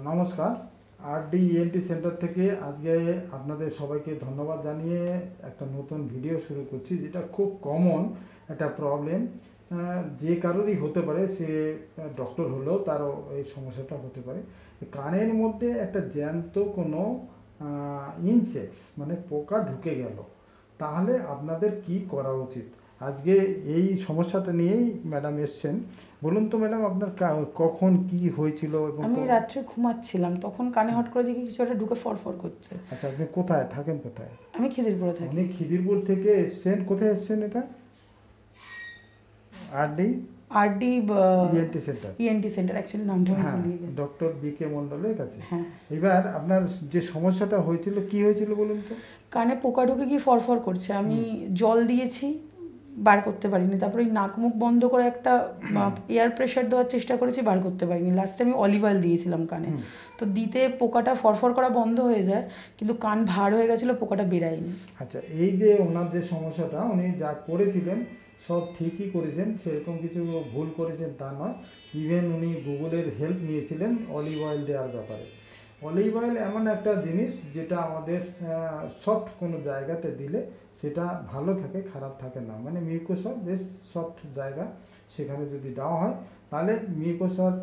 নমস্কার। RD ENT centre থেকে আজকে আপনাদের সবাইকে ধন্যবাদ জানিয়ে একটা নতুন ভিডিও শুরু করছি, যেটা খুব কমন একটা প্রবলেম। যে কারোরই হতে পারে, সে ডক্টর হলেও তারও এই সমস্যাটা হতে পারে। কানের মধ্যে একটা জ্যান্ত কোনো ইনসেক্টস মানে পোকা ঢুকে গেল, তাহলে আপনাদের কি করা উচিত? আজকে এই সমস্যাটা নিয়েই ম্যাডাম এসছেন। বলুন তো ম্যাডাম, আপনার কখন কি হয়েছিল? এবং আমি রাত্রে ঘুমাচ্ছিলাম, তখন কানে হট করে দেখি কিছু একটা ঢুকে ফরফর করছে। আচ্ছা, আপনি কোথায় থাকেন? কোথায়? আমি খিদিরপুরে থাকি। উনি খিদিরপুর থেকে এসছেন। কোথায় এসছেন এটা? RD RD ENT centre. ENT centre, actually নামটা আমি হ্যাঁ, ভুলিয়ে গেছি। ডক্টর বিকে মণ্ডলের কাছে। হ্যাঁ, এবার আপনার যে সমস্যাটা হয়েছিল, কি হয়েছিল বলুন তো? কানে পোকা ঢুকে গিয়ে ফরফর করছে। আমি জল দিয়েছি, বার করতে পারিনি। তারপরে ওই নাক মুখ বন্ধ করে একটা এয়ার প্রেশার দেওয়ার চেষ্টা করেছি, বার করতে পারিনি। লাস্টে আমি অলিভ অয়েল দিয়েছিলাম কানে, তো দিতে পোকাটা ফরফর করা বন্ধ হয়ে যায়, কিন্তু কান ভার হয়ে গেছিলো, পোকাটা বেরায়নি। আচ্ছা, এই যে ওনার যে সমস্যাটা, উনি যা করেছিলেন সব ঠিকই করেছেন, সেরকম কিছু ভুল করেছেন তা নয়। ইভেন উনি গুগলের হেল্প নিয়েছিলেন অলিভ অয়েল দেওয়ার ব্যাপারে। অলিভ অয়েল এমন একটা জিনিস যেটা আমাদের সফট কোনো জায়গাতে দিলে সেটা ভালো থাকে, খারাপ থাকে না। মানে মিউকোসা বেশ সফট জায়গা, সেখানে যদি দেওয়া হয় তাহলে মিউকোসার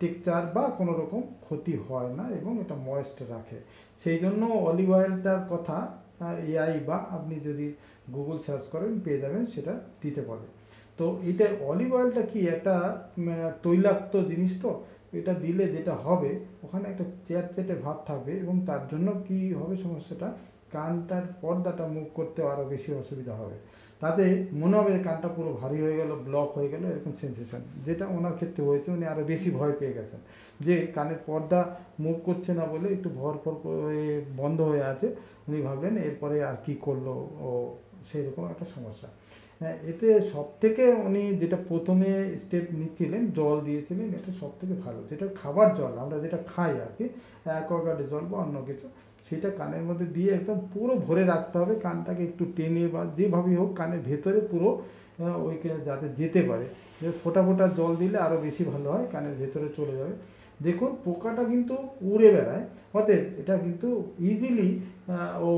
টেক্সচার বা কোনো রকম ক্ষতি হয় না এবং এটা ময়েস্ট রাখে। সেই জন্য অলিভ অয়েলটার কথা এআই বা আপনি যদি গুগল সার্চ করেন পেয়ে যাবেন, সেটা দিতে পারে। তো এটা অলিভ অয়েলটা কি একটা তৈলাক্ত জিনিস, তো এটা দিলে যেটা হবে ওখানে একটা চ্যাটচ্যাটে ভাব থাকবে এবং তার জন্য কি হবে সমস্যাটা, কানটার পর্দাটা মুভ করতে আরও বেশি অসুবিধা হবে। তাতে মনে হবে কানটা পুরো ভারী হয়ে গেল, ব্লক হয়ে গেল, এরকম সেন্সেশন, যেটা ওনার ক্ষেত্রে হয়েছে। উনি আরও বেশি ভয় পেয়ে গেছেন যে কানের পর্দা মুভ করছে না বলে একটু ভরপর করে বন্ধ হয়ে আছে। উনি ভাবলেন এরপরে আর কি করলো ও, সেই রকম একটা সমস্যা। হ্যাঁ, এতে সব থেকে উনি যেটা প্রথমে স্টেপ নিচ্ছিলেন, জল দিয়েছিলেন, এটা সব থেকে ভালো। যেটা খাবার জল, আমরা যেটা খাই আর কি, অ্যাকোয়াগার্ডের জল বা অন্য কিছু, সেটা কানের মধ্যে দিয়ে একদম পুরো ভরে রাখতে হবে। কানটাকে একটু টেনে বা যেভাবেই হোক কানের ভেতরে পুরো ওইকে যাতে যেতে পারে। যে ফোঁটা ফোঁটা জল দিলে আরও বেশি ভালো হয়, কানের ভেতরে চলে যাবে। দেখুন, পোকাটা কিন্তু উড়ে বেড়ায়, অতএব এটা কিন্তু ইজিলি ও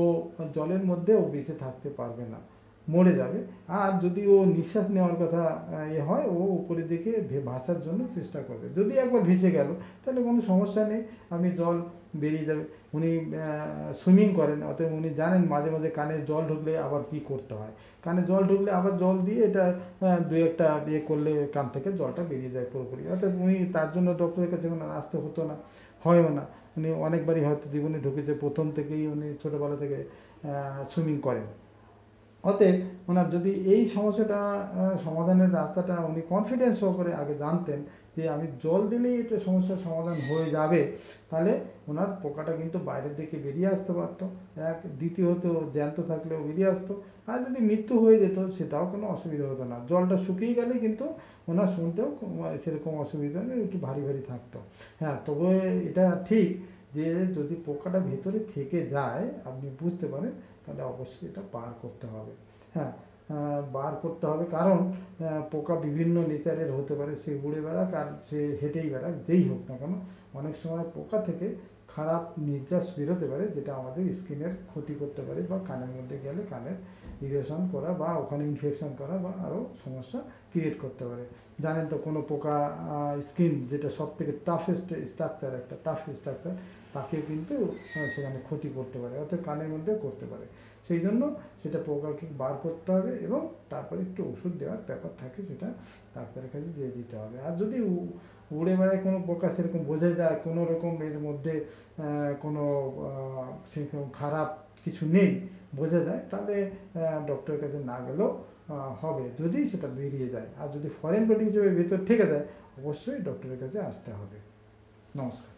জলের মধ্যে ও বেঁচে থাকতে পারবে না, মরে যাবে। আর যদি ও নিঃশ্বাস নেওয়ার কথা হয়, ও উপরের দিকে ভাসার জন্য চেষ্টা করবে। যদি একবার ভেসে গেল তাহলে কোনো সমস্যা নেই, আমি জল বেরিয়ে যাবে। উনি সুইমিং করেন, অতএব উনি জানেন মাঝে মাঝে কানে জল ঢুকলে আবার কি করতে হয়। কানে জল ঢুকলে আবার জল দিয়ে এটা দু একটা ইয়ে করলে কান থেকে জলটা বেরিয়ে যায় পুরোপুরি। অতএব উনি তার জন্য ডক্টরের কাছে আসতে হতো না, হয়ও না। উনি অনেকবারই হয়তো জীবনে ঢুকেছে, প্রথম থেকেই উনি ছোটোবেলা থেকে সুইমিং করেন। অতএব ওনার যদি এই সমস্যাটা সমাধানের রাস্তাটা উনি কনফিডেন্স সহকারে আগে জানতেন যে আমি জল দিলেই এটা সমস্যার সমাধান হয়ে যাবে, তাহলে ওনার পোকাটা কিন্তু বাইরের দিকে বেরিয়ে আসতে পারতো। দ্বিতীয়ত জ্যান্ত থাকলেও বেরিয়ে আসতো। আর যদি মৃত্যু হয়ে যেত সেটাও কোনো অসুবিধা হতো না। জলটা শুকিয়ে গেলে কিন্তু ওনার শুনতেও সেরকম অসুবিধা নেই, একটু ভারী ভারী থাকতো। হ্যাঁ, তবে এটা ঠিক যে যদি পোকাটা ভেতরে থেকে যায়, আপনি বুঝতে পারেন, তাহলে অবশ্যই এটা বার করতে হবে। হ্যাঁ, বার করতে হবে, কারণ পোকা বিভিন্ন নেচারের হতে পারে। সে উড়ে বেড়াক আর সে হেঁটেই বেড়াক, যেই হোক না কেন, অনেক সময় পোকা থেকে খারাপ নির্যাস বেরোতে পারে, যেটা আমাদের স্কিনের ক্ষতি করতে পারে বা কানের মধ্যে গেলে কানের ইরিটেশন করা বা ওখানে ইনফেকশন করা বা আরও সমস্যা ক্রিয়েট করতে পারে। জানেন তো, কোনো পোকা স্কিন যেটা সব থেকে টাফেস্ট স্ট্রাকচার, একটা টাফ স্ট্রাকচার, তাকে কিন্তু সেখানে ক্ষতি করতে পারে, অর্থাৎ কানের মধ্যে করতে পারে। সেই জন্য সেটা পোকাকে বার করতে হবে এবং তারপরে একটু ওষুধ দেওয়ার ব্যাপার থাকে, সেটা ডাক্তারের কাছে দিয়ে দিতে হবে। আর যদি উড়ে বেড়ায় কোনো পোকা, সেরকম বোঝা যায় কোনো রকম এর মধ্যে কোনো সেরকম খারাপ কিছু নেই, বোঝা যায়, তাহলে ডক্টরের কাছে না গেলেও হবে, যদি সেটা বেরিয়ে যায়। আর যদি ফরেন বডি হিসেবে ভেতর থেকে যায়, অবশ্যই ডক্টরের কাছে আসতে হবে। নমস্কার।